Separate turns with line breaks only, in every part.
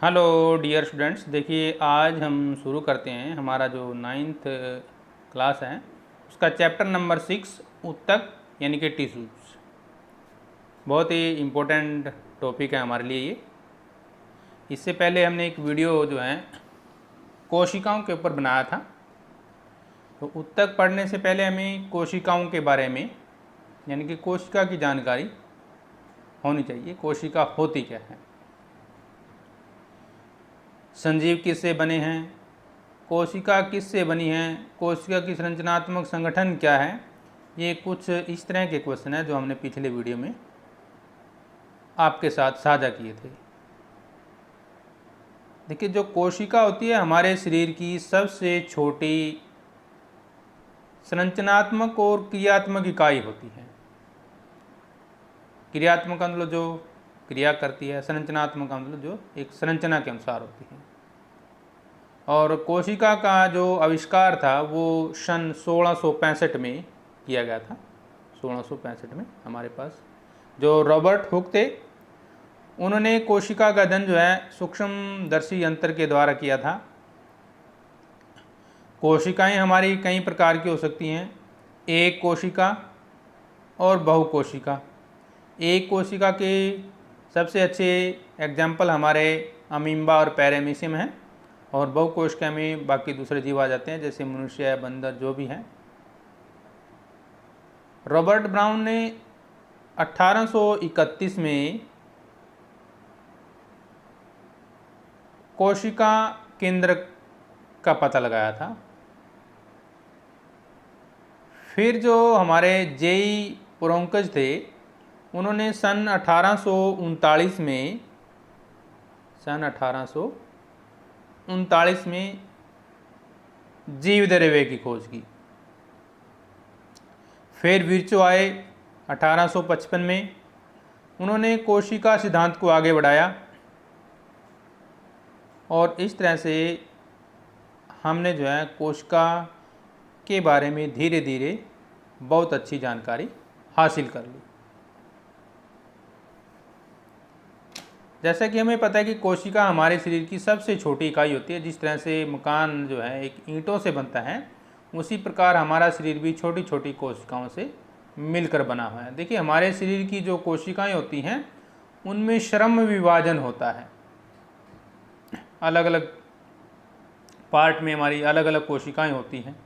Hello dear students, देखिए आज हम शुरू करते हैं हमारा जो 9th क्लास है उसका चैप्टर नंबर 6 ऊतक यानी कि टिश्यूज। बहुत ही इम्पोर्टेंट टॉपिक है हमारे लिए ये। इससे पहले हमने एक वीडियो जो है कोशिकाओं के ऊपर बनाया था। तो ऊतक पढ़ने से पहले हमें कोशिकाओं के बारे में यानी कि कोशिका की जानकारी होनी चाहिए। कोशिका होती क्या है, संजीव किससे बने हैं, कोशिका किससे बनी है, कोशिका की संरचनात्मक संगठन क्या है। ये कुछ इस तरह के क्वेश्चन हैं जो हमने पिछले वीडियो में आपके साथ साझा किए थे। देखिए, जो कोशिका होती है हमारे शरीर की सबसे छोटी संरचनात्मक और क्रियात्मक इकाई होती है। क्रियात्मक का मतलब जो क्रिया करती है, संरचनात्मक का मतलब जो एक संरचना के अनुसार होती है। और कोशिका का जो आविष्कार था वो सन 1665 में किया गया था। 1665 में हमारे पास जो रॉबर्ट हुक थे, उन्होंने कोशिका का अध्ययन जो है सूक्ष्मदर्शी यंत्र के द्वारा किया था। कोशिकाएं हमारी कई प्रकार की हो सकती हैं, एक कोशिका और बहुकोशिका। एक कोशिका के सबसे अच्छे एग्जाम्पल हमारे अमीबा और पैरामीशियम हैं, और बहुकोशिका में बाकी दूसरे जीव आ जाते हैं जैसे मनुष्य है, बंदर, जो भी हैं। रॉबर्ट ब्राउन ने 1831 में कोशिका केंद्र का पता लगाया था। फिर जो हमारे जेई पोरोंकज थे, उन्होंने सन 1839 में जीव द्रव्य की खोज की। फिर विर्चो आए 1855 में, उन्होंने कोशिका सिद्धांत को आगे बढ़ाया, और इस तरह से हमने जो है कोशिका के बारे में धीरे धीरे बहुत अच्छी जानकारी हासिल कर ली। जैसा कि हमें पता है कि कोशिका हमारे शरीर की सबसे छोटी इकाई होती है। जिस तरह से मकान जो है एक ईंटों से बनता है, उसी प्रकार हमारा शरीर भी छोटी छोटी कोशिकाओं से मिलकर बना हुआ है। देखिए, हमारे शरीर की जो कोशिकाएं होती हैं उनमें श्रम विभाजन होता है। अलग अलग पार्ट में हमारी अलग अलग कोशिकाएं होती हैं।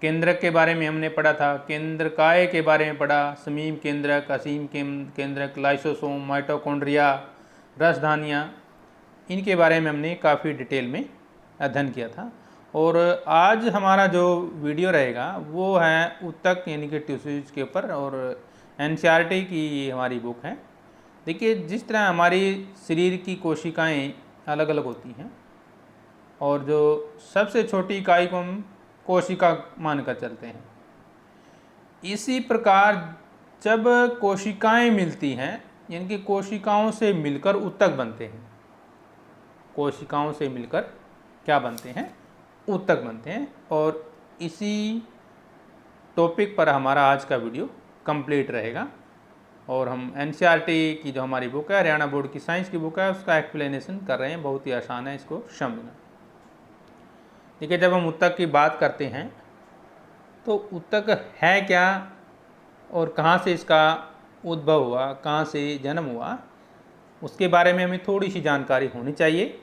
केंद्रक के बारे में हमने पढ़ा था, केंद्रकाय के बारे में पढ़ा, समीप केंद्रक, असीम केंद्रक, लाइसोसोम, माइटोकॉन्ड्रिया, रसधानियाँ, इनके बारे में हमने काफ़ी डिटेल में अध्ययन किया था। और आज हमारा जो वीडियो रहेगा वो है ऊतक यानी कि टिश्यूज के ऊपर, और एनसीईआरटी की हमारी बुक है। देखिए, जिस तरह हमारी शरीर की कोशिकाएं अलग अलग होती हैं, और जो सबसे छोटी इकाई को हम कोशिका मानकर चलते हैं, इसी प्रकार जब कोशिकाएं मिलती हैं यानी कि कोशिकाओं से मिलकर ऊतक बनते हैं। कोशिकाओं से मिलकर क्या बनते हैं? ऊतक बनते हैं। और इसी टॉपिक पर हमारा आज का वीडियो कंप्लीट रहेगा। और हम एनसीईआरटी की जो हमारी बुक है, हरियाणा बोर्ड की साइंस की बुक है, उसका एक्सप्लेनेशन कर रहे हैं। बहुत ही आसान है इसको समझना। देखिए, जब हम ऊतक की बात करते हैं तो ऊतक है क्या और कहाँ से इसका उद्भव हुआ, कहाँ से जन्म हुआ, उसके बारे में हमें थोड़ी सी जानकारी होनी चाहिए।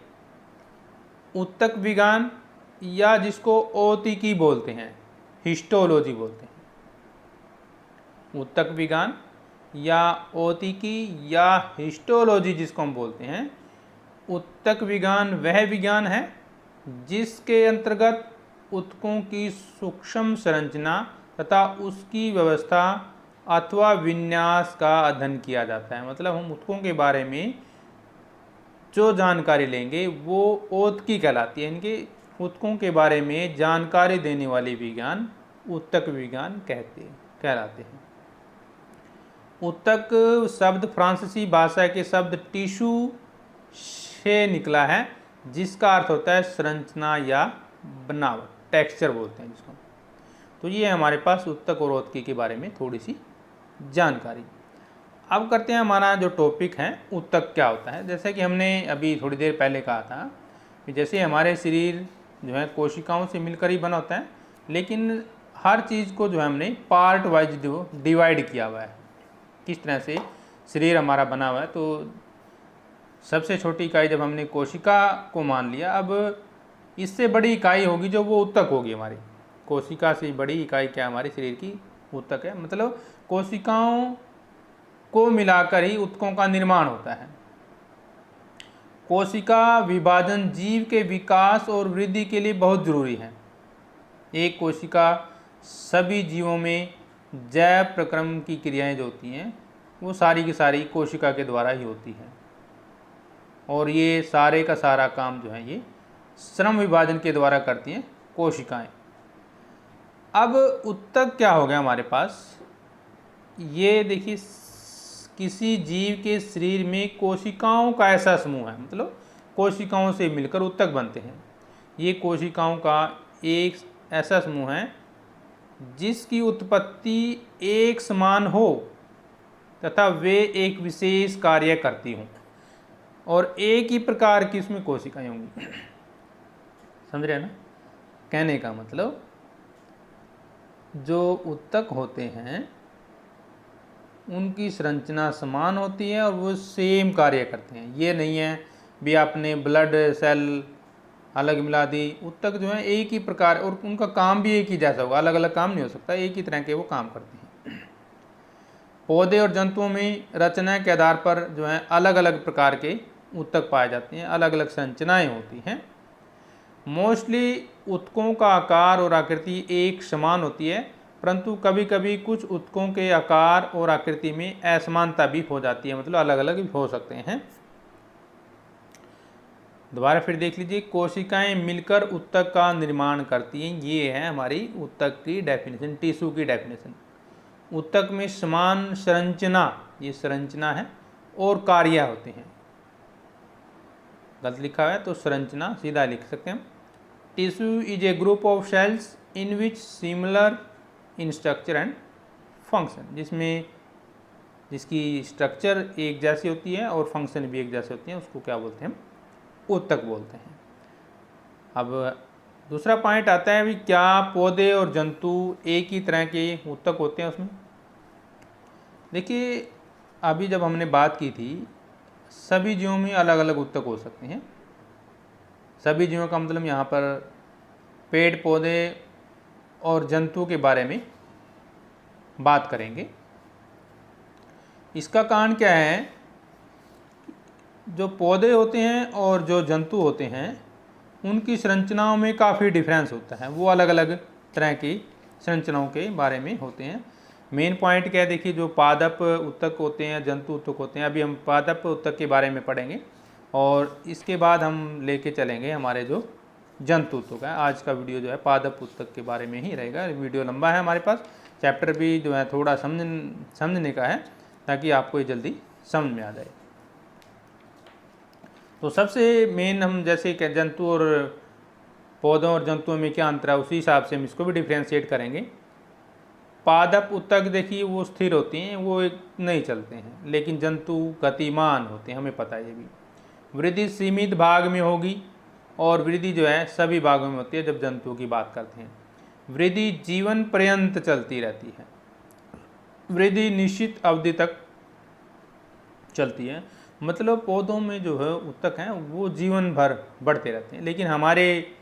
ऊतक विज्ञान, या जिसको औतिकी बोलते हैं, हिस्टोलॉजी बोलते हैं। ऊतक विज्ञान या औतिकी या हिस्टोलॉजी जिसको हम बोलते हैं, ऊतक विज्ञान वह विज्ञान है जिसके अंतर्गत ऊतकों की सूक्ष्म संरचना तथा उसकी व्यवस्था अथवा विन्यास का अध्ययन किया जाता है। मतलब हम ऊतकों के बारे में जो जानकारी लेंगे वो औतकी कहलाती है। इनके ऊतकों के बारे में जानकारी देने वाली विज्ञान ऊतक विज्ञान कहलाते हैं। ऊतक शब्द फ्रांसीसी भाषा के शब्द टिश्यू से निकला है, जिसका अर्थ होता है संरचना या बनावट, टेक्सचर बोलते हैं जिसको। तो ये हमारे पास ऊतक और औतकी के बारे में थोड़ी सी जानकारी। अब करते हैं हमारा जो टॉपिक है ऊतक क्या होता है। जैसे कि हमने अभी थोड़ी देर पहले कहा था कि जैसे हमारे शरीर जो है कोशिकाओं से मिलकर ही बना होता है, लेकिन हर चीज़ को जो है हमने पार्ट वाइज डिवाइड किया हुआ है, किस तरह से शरीर हमारा बना हुआ है। तो सबसे छोटी इकाई जब हमने कोशिका को मान लिया, अब इससे बड़ी इकाई होगी जो वो ऊतक होगी हमारी। कोशिका से बड़ी इकाई क्या हमारे शरीर की ऊतक है। मतलब कोशिकाओं को मिलाकर ही ऊतकों का निर्माण होता है। कोशिका विभाजन जीव के विकास और वृद्धि के लिए बहुत जरूरी है। एक कोशिका सभी जीवों में जैव प्रक्रम की क्रियाएं जो होती हैं वो सारी की सारी कोशिका के द्वारा ही होती है, और ये सारे का सारा काम जो है ये श्रम विभाजन के द्वारा करती हैं कोशिकाएं। अब ऊतक क्या हो गया हमारे पास, ये देखिए किसी जीव के शरीर में कोशिकाओं का ऐसा समूह है, मतलब कोशिकाओं से मिलकर ऊतक बनते हैं। ये कोशिकाओं का एक ऐसा समूह है जिसकी उत्पत्ति एक समान हो तथा वे एक विशेष कार्य करती हों, और एक ही प्रकार की उसमें कोशिकाएं होंगी। समझ रहे हैं ना? कहने का मतलब जो ऊतक होते हैं उनकी संरचना समान होती है और वो सेम कार्य करते हैं। ये नहीं है भी आपने ब्लड सेल अलग मिला दी। ऊतक जो है एक ही प्रकार, और उनका काम भी एक ही जैसा होगा, अलग अलग काम नहीं हो सकता, एक ही तरह के वो काम करते हैं। पौधे और जंतुओं में रचना के आधार पर जो है अलग अलग प्रकार के ऊतक पाए जाते हैं, अलग अलग संरचनाएं होती हैं। मोस्टली ऊतकों का आकार और आकृति एक समान होती है, परंतु कभी कभी कुछ ऊतकों के आकार और आकृति में असमानता भी हो जाती है, मतलब अलग अलग भी हो सकते हैं। दोबारा फिर देख लीजिए, कोशिकाएं मिलकर ऊतक का निर्माण करती हैं। ये है हमारी ऊतक की डेफिनेशन, टिश्यू की डेफिनेशन। ऊतक में समान संरचना, ये संरचना है, और कार्य होते हैं। गलत लिखा हुआ है तो संरचना सीधा लिख सकते हैं। Tissue is a group of cells in which similar in structure and function, जिसकी स्ट्रक्चर एक जैसी होती है और फंक्शन भी एक जैसे होती हैं, उसको क्या बोलते हैं? ऊतक बोलते हैं। अब दूसरा पॉइंट आता है भी क्या पौधे और जंतु एक ही तरह के ऊतक होते हैं उसमें? देखिए अभी जब हमने बात की थी सभी जीवों में अलग अलग ऊतक हो सकते हैं। सभी जीवों का मतलब यहाँ पर पेड़ पौधे और जंतु के बारे में बात करेंगे। इसका कारण क्या है, जो पौधे होते हैं और जो जंतु होते हैं उनकी संरचनाओं में काफ़ी डिफरेंस होता है। वो अलग अलग तरह की संरचनाओं के बारे में होते हैं। मेन पॉइंट क्या है, देखिए जो पादप ऊतक होते हैं, जंतु ऊतक होते हैं, अभी हम पादप ऊतक के बारे में पढ़ेंगे और इसके बाद हम लेके चलेंगे हमारे जो जंतु ऊतक है। आज का वीडियो जो है पादप ऊतक के बारे में ही रहेगा। वीडियो लंबा है, हमारे पास चैप्टर भी जो है थोड़ा समझने का है ताकि आपको ये जल्दी समझ में आ जाए। तो सबसे मेन हम जैसे कि जंतु और पौधों और जंतुओं में क्या अंतर है उसी हिसाब से हम इसको भी डिफ्रेंशिएट करेंगे। पादप ऊतक देखिए वो स्थिर होती हैं, वो नहीं चलते हैं, लेकिन जंतु गतिमान होते हैं, हमें पता है ये भी। वृद्धि सीमित भाग में होगी और वृद्धि जो है सभी भागों में होती है जब जंतुओं की बात करते हैं। वृद्धि जीवन पर्यंत चलती रहती है, वृद्धि निश्चित अवधि तक चलती है। मतलब पौधों में जो है ऊतक हैं वो जीवन भर बढ़ते रहते हैं, लेकिन हमारे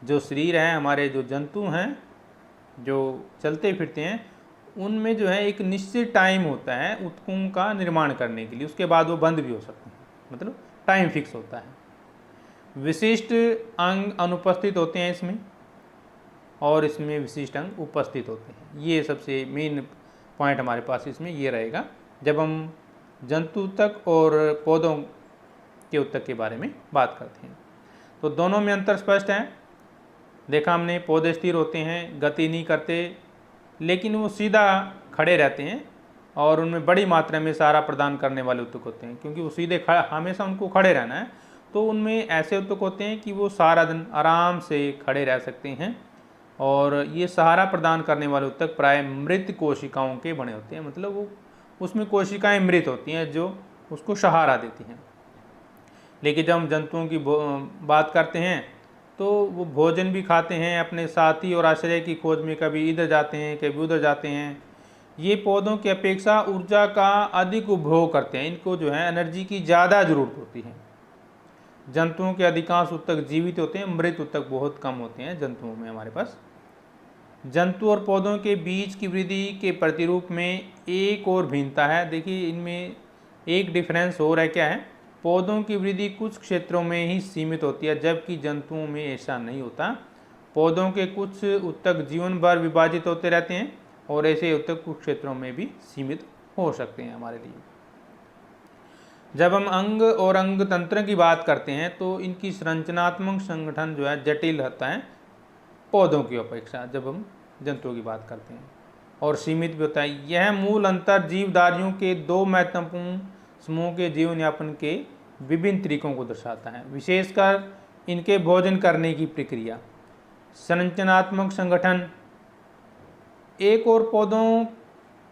जो शरीर हैं, हमारे जो जंतु हैं जो चलते फिरते हैं, उनमें जो है एक निश्चित टाइम होता है ऊतकों का निर्माण करने के लिए, उसके बाद वो बंद भी हो सकते हैं, मतलब टाइम फिक्स होता है। विशिष्ट अंग अनुपस्थित होते हैं इसमें और इसमें विशिष्ट अंग उपस्थित होते हैं। ये सबसे मेन पॉइंट हमारे पास इसमें ये रहेगा जब हम जंतु ऊतक और पौधों के ऊतक के बारे में बात करते हैं। तो दोनों में अंतर स्पष्ट है। देखा हमने, पौधे स्थिर होते हैं, गति नहीं करते, लेकिन वो सीधा खड़े रहते हैं और उनमें बड़ी मात्रा में सहारा प्रदान करने वाले ऊतक होते हैं, क्योंकि वो सीधे हमेशा उनको खड़े रहना है। तो उनमें ऐसे ऊतक होते हैं कि वो सारा दिन आराम से खड़े रह सकते हैं, और ये सहारा प्रदान करने वाले ऊतक प्राय मृत कोशिकाओं के बने होते हैं। मतलब वो उसमें कोशिकाएं मृत होती हैं जो उसको सहारा देती हैं। लेकिन जब हम जंतुओं की बात करते हैं तो वो भोजन भी खाते हैं, अपने साथी और आश्रय की खोज में कभी इधर जाते हैं कभी उधर जाते हैं। ये पौधों की अपेक्षा ऊर्जा का अधिक उपभोग करते हैं, इनको जो है एनर्जी की ज़्यादा ज़रूरत होती है। जंतुओं के अधिकांश ऊतक जीवित होते हैं, मृत ऊतक बहुत कम होते हैं जंतुओं में हमारे पास। जंतु और पौधों के बीच की वृद्धि के प्रतिरूप में एक और भिन्नता है। देखिए इनमें एक डिफरेंस हो रहा है, क्या है, पौधों की वृद्धि कुछ क्षेत्रों में ही सीमित होती है जबकि जंतुओं में ऐसा नहीं होता। पौधों के कुछ ऊतक जीवन भर विभाजित होते रहते हैं और ऐसे ऊतक कुछ क्षेत्रों में भी सीमित हो सकते हैं हमारे लिए। जब हम अंग और अंग तंत्र की बात करते हैं तो इनकी संरचनात्मक संगठन जो है जटिल होता है पौधों की अपेक्षा, जब हम जंतुओं की बात करते हैं, और सीमित भी होता है। यह मूल अंतर जीवधारियों के दो महत्वपूर्ण समूह के जीवन यापन के विभिन्न तरीकों को दर्शाता है, विशेषकर इनके भोजन करने की प्रक्रिया। संरचनात्मक संगठन एक और पौधों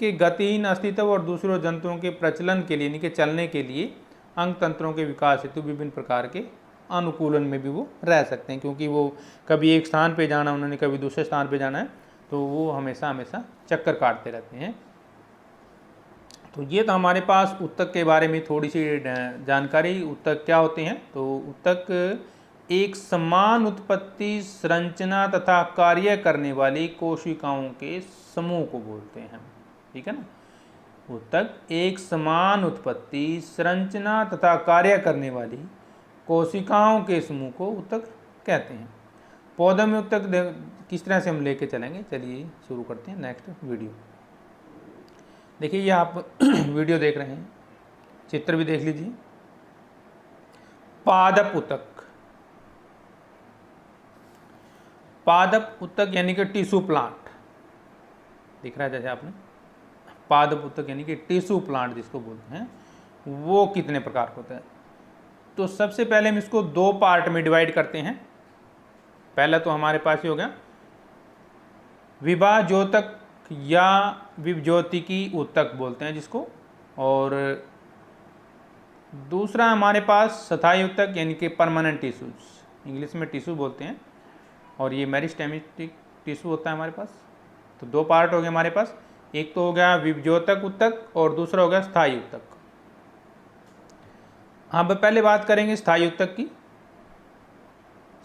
के गतिहीन अस्तित्व और दूसरों जंतुओं के प्रचलन के लिए, इनके चलने के लिए अंग तंत्रों के विकास हेतु विभिन्न प्रकार के अनुकूलन में भी वो रह सकते हैं, क्योंकि वो कभी एक स्थान पे जाना उन्होंने, कभी दूसरे स्थान पे जाना है, तो वो हमेशा हमेशा चक्कर काटते रहते हैं। तो ये तो हमारे पास ऊतक के बारे में थोड़ी सी जानकारी। ऊतक क्या होते हैं, तो ऊतक एक समान उत्पत्ति, संरचना तथा कार्य करने वाली कोशिकाओं के समूह को बोलते हैं, ठीक है ना। ऊतक एक समान उत्पत्ति, संरचना तथा कार्य करने वाली कोशिकाओं के समूह को ऊतक कहते हैं। पौधों में ऊतक किस तरह से हम लेके चलेंगे, चलिए शुरू करते हैं नेक्स्ट वीडियो। देखिए ये आप वीडियो देख रहे हैं, चित्र भी देख लीजिए। पादप ऊतक, पादप ऊतक यानी कि टिश्यू प्लांट दिख रहा है जैसे आपने। पादप ऊतक यानी कि टिश्यू प्लांट जिसको बोलते हैं, वो कितने प्रकार का होता है। तो सबसे पहले हम इसको दो पार्ट में डिवाइड करते हैं। पहला तो हमारे पास ही हो गया विभाज्योतक या विभज्योतिकी ऊतक बोलते हैं जिसको, और दूसरा हमारे पास स्थायी ऊतक यानी कि परमानेंट टिश्यूज, इंग्लिश में टिश्यू बोलते हैं, और ये मेरिस्टेमेटिक टिश्यू होता है हमारे पास। तो दो पार्ट हो गए हमारे पास, एक तो हो गया विभज्योतक ऊतक और दूसरा हो गया स्थायी ऊतक। अब पहले बात करेंगे स्थायी ऊतक की।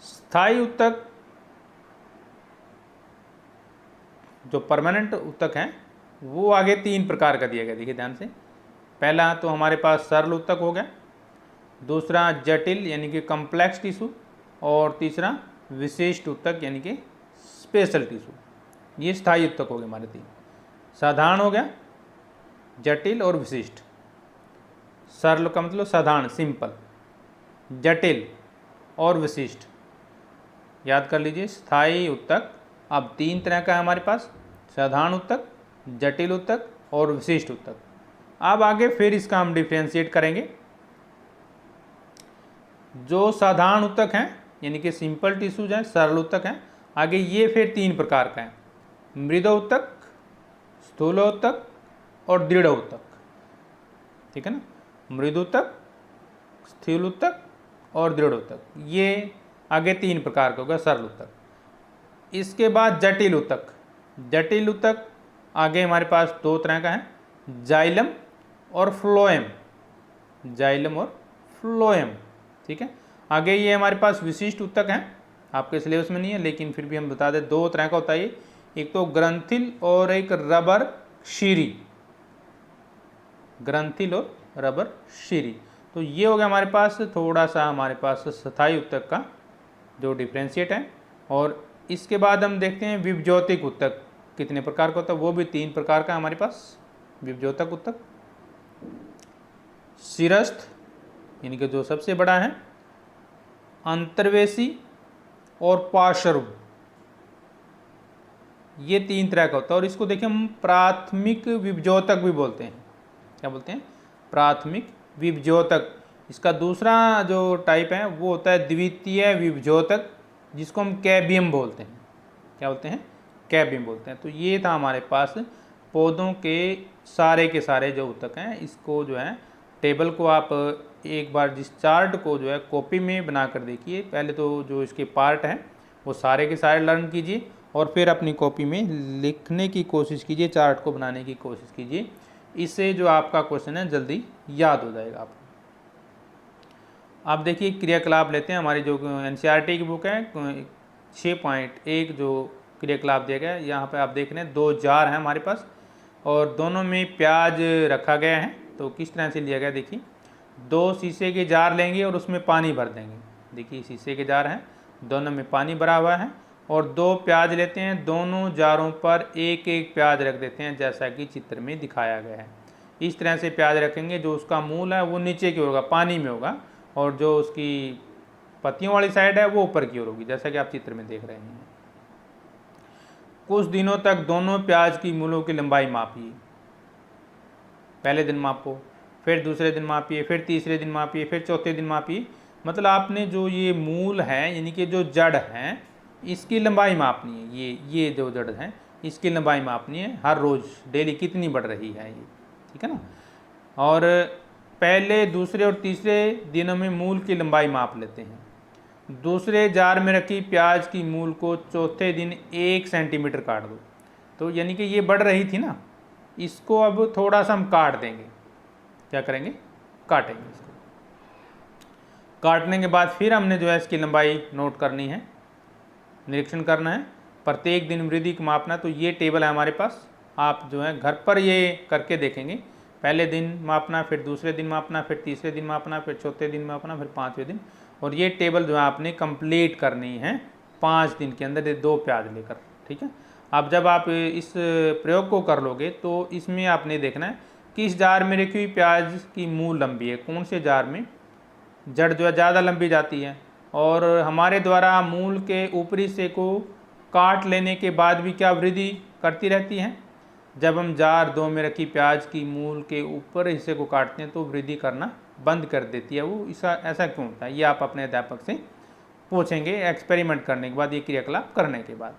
स्थायी ऊतक जो परमानेंट ऊतक हैं वो आगे तीन प्रकार का दिया गया, देखिए ध्यान से। पहला तो हमारे पास सरल ऊतक हो गया, दूसरा जटिल यानी कि कॉम्प्लेक्स टिश्यू, और तीसरा विशिष्ट ऊतक यानी कि स्पेशल टिश्यू। ये स्थायी ऊतक हो गए हमारे तीन। साधारण हो गया, जटिल और विशिष्ट। सरल का मतलब साधारण सिंपल, जटिल और विशिष्ट। याद कर लीजिए स्थायी ऊतक अब तीन तरह का है हमारे पास, साधारण ऊतक, जटिल ऊतक और विशिष्ट ऊतक। अब आगे फिर इसका हम डिफ्रेंशिएट करेंगे। जो साधारण ऊतक हैं यानी कि सिंपल टिश्यूज हैं, सरल ऊतक हैं, आगे ये फिर तीन प्रकार का है, मृद ऊतक, स्थूल ऊतक और दृढ़ ऊतक, ठीक है ना। मृद ऊतक, स्थूल ऊतक और दृढ़ ऊतक, ये आगे तीन प्रकार का होगा सरल ऊतक। इसके बाद जटिल ऊतक। जटिल ऊतक आगे हमारे पास दो तरह का है, जाइलम और फ्लोएम। जाइलम और फ्लोएम, ठीक है। आगे ये हमारे पास विशिष्ट ऊतक हैं, आपके सिलेबस में नहीं है लेकिन फिर भी हम बता दें, दो तरह का होता है ये, एक तो ग्रंथिल और एक रबर शीरी। ग्रंथिल और रबर शीरी। तो ये हो गया हमारे पास थोड़ा सा हमारे पास स्थायी ऊतक का जो डिफ्रेंशिएट है। और इसके बाद हम देखते हैं विभज्योतिक ऊतक कितने प्रकार का होता है, वो भी तीन प्रकार का हमारे पास विभज्योतक ऊतक। शिरस्थ यानी कि जो सबसे बड़ा है, अंतर्वेशी और पार्श्व, ये तीन तरह का होता है। और इसको देखिए हम प्राथमिक विभज्योतक भी बोलते हैं। क्या बोलते हैं, प्राथमिक विभज्योतक। इसका दूसरा जो टाइप है वो होता है द्वितीय विभज्योतक, जिसको हम कैबियम बोलते हैं। क्या बोलते हैं, कैबियम बोलते हैं। तो ये था हमारे पास पौधों के सारे जो ऊतक हैं, इसको जो है टेबल को आप एक बार जिस चार्ट को जो है कॉपी में बना कर देखिए। पहले तो जो इसके पार्ट हैं वो सारे के सारे लर्न कीजिए और फिर अपनी कॉपी में लिखने की कोशिश कीजिए, चार्ट को बनाने की कोशिश कीजिए। इससे जो आपका क्वेश्चन है जल्दी याद हो जाएगा आपको। आप देखिए क्रियाकलाप लेते हैं, हमारी जो एनसीईआरटी की बुक है 6.1 जो क्रियाकलाप दिया गया है, यहाँ पे आप देख रहे हैं 2 जार हैं हमारे पास और दोनों में प्याज रखा गया है। तो किस तरह से लिया गया देखिए, 2 शीशे के जार लेंगे और उसमें पानी भर देंगे। देखिए शीशे के जार हैं, दोनों में पानी भरा हुआ है और 2 प्याज लेते हैं, दोनों जारों पर एक एक प्याज रख देते हैं जैसा कि चित्र में दिखाया गया है। इस तरह से प्याज रखेंगे, जो उसका मूल है वो नीचे की ओर होगा, पानी में होगा, और जो उसकी पत्तियों वाली साइड है वो ऊपर की ओर होगी, जैसा कि आप चित्र में देख रहे हैं। कुछ दिनों तक दोनों प्याज की मूलों की लंबाई मापिए। पहले दिन मापो, फिर दूसरे दिन मापिए, फिर तीसरे दिन मापिए, फिर चौथे दिन मापिए। मतलब आपने जो ये मूल है यानी कि जो जड़ हैं इसकी लंबाई मापनी है। ये जो जड़ हैं इसकी लंबाई मापनी है, हर रोज़ डेली कितनी बढ़ रही है ये, ठीक है ना। और पहले, दूसरे और तीसरे दिनों में मूल की लंबाई माप लेते हैं। दूसरे जार में रखी प्याज की मूल को चौथे दिन 1 सेंटीमीटर काट दो। तो यानी कि ये बढ़ रही थी ना, इसको अब थोड़ा सा हम काट देंगे। क्या करेंगे? काटेंगे इसको। काटने के बाद फिर हमने जो है इसकी लंबाई नोट करनी है, निरीक्षण करना है, प्रत्येक दिन वृद्धि को मापना। तो ये टेबल है हमारे पास, आप जो है घर पर ये करके देखेंगे। पहले दिन मापना, फिर दूसरे दिन मापना, फिर तीसरे दिन मापना, फिर चौथे दिन मापना, फिर 5वें दिन। और ये टेबल जो है आपने कंप्लीट करनी है 5 दिन के अंदर, 2 प्याज लेकर, ठीक है। अब जब आप इस प्रयोग को कर लोगे तो इसमें आपने देखना है किस जार में रखी हुई प्याज की मूल लंबी है, कौन से जार में जड़ जो है ज़्यादा लंबी जाती है। और हमारे द्वारा मूल के ऊपरी हिस्से को काट लेने के बाद भी क्या वृद्धि करती रहती है। जब हम जार 2 में रखी प्याज की मूल के ऊपर हिस्से को काटते हैं तो वृद्धि करना बंद कर देती है वो। ऐसा क्यों होता है, ये आप अपने अध्यापक से पूछेंगे एक्सपेरिमेंट करने के बाद, ये क्रियाकलाप करने के बाद।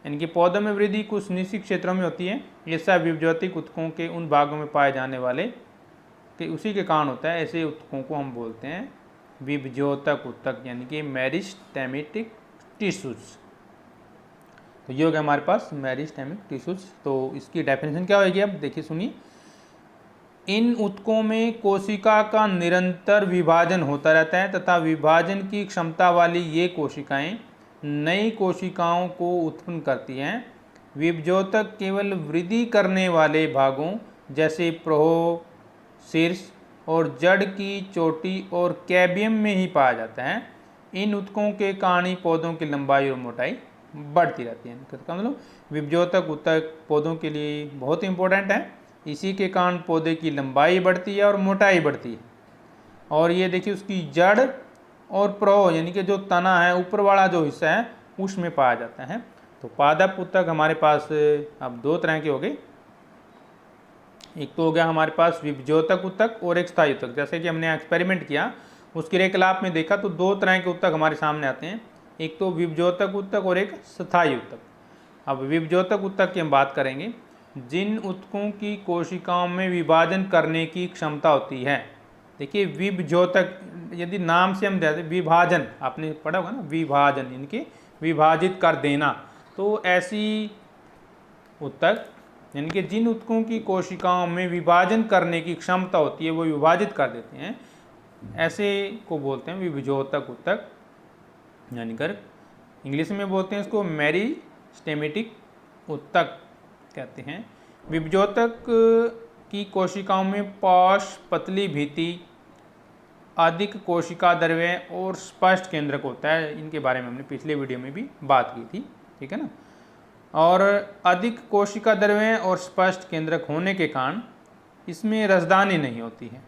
इनके पौधों में वृद्धि कुछ निश्चित क्षेत्रों में होती है। ये सब विभज्योतिक ऊतकों के उन भागों में पाए जाने वाले कि उसी के कारण होता है। ऐसे ऊतकों को हम बोलते हैं विभज्योतक ऊतक, यानी कि मेरिस्टेमेटिक टिश्यूज। तो ये हो गया हमारे पास मेरिस्टेमिक टिश्यूज। तो इसकी डेफिनेशन क्या होगी, अब देखिए सुनिए। इन ऊतकों में कोशिका का निरंतर विभाजन होता रहता है तथा विभाजन की क्षमता वाली ये कोशिकाएं नई कोशिकाओं को उत्पन्न करती हैं। विभज्योतक केवल वृद्धि करने वाले भागों जैसे प्रहो, शीर्ष और जड़ की चोटी और कैबियम में ही पाया जाता है। इन ऊतकों के कारण ही पौधों की लंबाई और मोटाई बढ़ती रहती है। इसका मतलब विभज्योतक ऊतक पौधों के लिए बहुत इंपॉर्टेंट है। इसी के कारण पौधे की लंबाई बढ़ती है और मोटाई बढ़ती है। और ये देखिए उसकी जड़ और प्रहो यानी कि जो तना है, ऊपर वाला जो हिस्सा है उसमें पाया जाता है। तो पादप ऊतक हमारे पास अब 2 तरह के हो गए। एक तो हो गया हमारे पास विभज्योतक ऊतक और एक स्थायी ऊतक। जैसे कि हमने एक्सपेरिमेंट किया उस क्रियाकलाप में देखा तो 2 तरह के ऊतक हमारे सामने आते हैं, एक तो विभज्योतक ऊतक और एक स्थायी ऊतक। अब विभज्योतक ऊतक की हम बात करेंगे जिन ऊतकों की कोशिकाओं में विभाजन करने की क्षमता होती है। देखिए विभज्योतक, यदि नाम से हम जाते विभाजन, आपने पढ़ा होगा ना, विभाजन इनके विभाजित कर देना। तो ऐसी ऊतक यानी कि जिन ऊतकों की कोशिकाओं में विभाजन करने की क्षमता होती है वो विभाजित कर देते हैं, ऐसे को बोलते हैं विभज्योतक ऊतक। यानी कर इंग्लिश में बोलते हैं इसको मेरिस्टेमेटिक ऊतक कहते हैं। विभज्योतक की कोशिकाओं में पॉश, पतली भित्ति, अधिक कोशिका द्रव्य और स्पष्ट केंद्रक होता है। इनके बारे में हमने पिछले वीडियो में भी बात की थी, ठीक है ना। और अधिक कोशिका द्रव्य और स्पष्ट केंद्रक होने के कारण इसमें रसधानी नहीं होती है,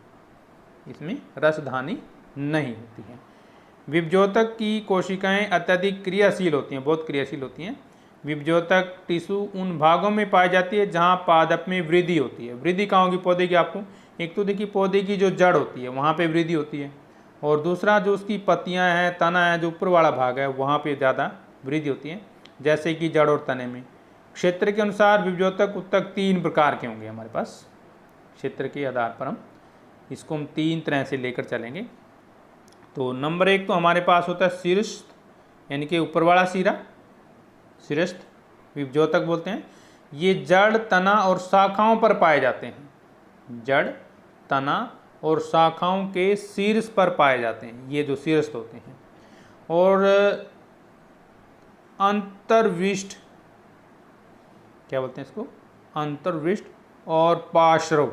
इसमें रसधानी नहीं होती है। विभज्योतक की कोशिकाएं अत्यधिक क्रियाशील होती हैं, बहुत क्रियाशील होती हैं। विभज्योतक टिश्यू उन भागों में पाई जाती है जहां पादप में वृद्धि होती है। वृद्धि कहाँ होगी पौधे की, आपको एक तो देखिए पौधे की जो जड़ होती है वहाँ पे वृद्धि होती है, और दूसरा जो उसकी पत्तियाँ हैं, तना है, जो ऊपर वाला भाग है वहाँ पे ज़्यादा वृद्धि होती है, जैसे कि जड़ और तने में। क्षेत्र के अनुसार विभजोतक उत्तक 3 प्रकार के होंगे हमारे पास। क्षेत्र के आधार पर हम 3 तरह से लेकर चलेंगे। तो नंबर 1 तो हमारे पास होता है शीर्षस्थ, यानी कि ऊपर वाला सिरा, शीर्षस्थ विभजोतक बोलते हैं। ये जड़, तना और शाखाओं पर पाए जाते हैं। जड़, तना और शाखाओं के शीर्ष पर पाए जाते हैं, ये जो शीर्षस्थ होते हैं। और अंतर्विष्ट, क्या बोलते हैं इसको, अंतर्विष्ट और पार्श्व,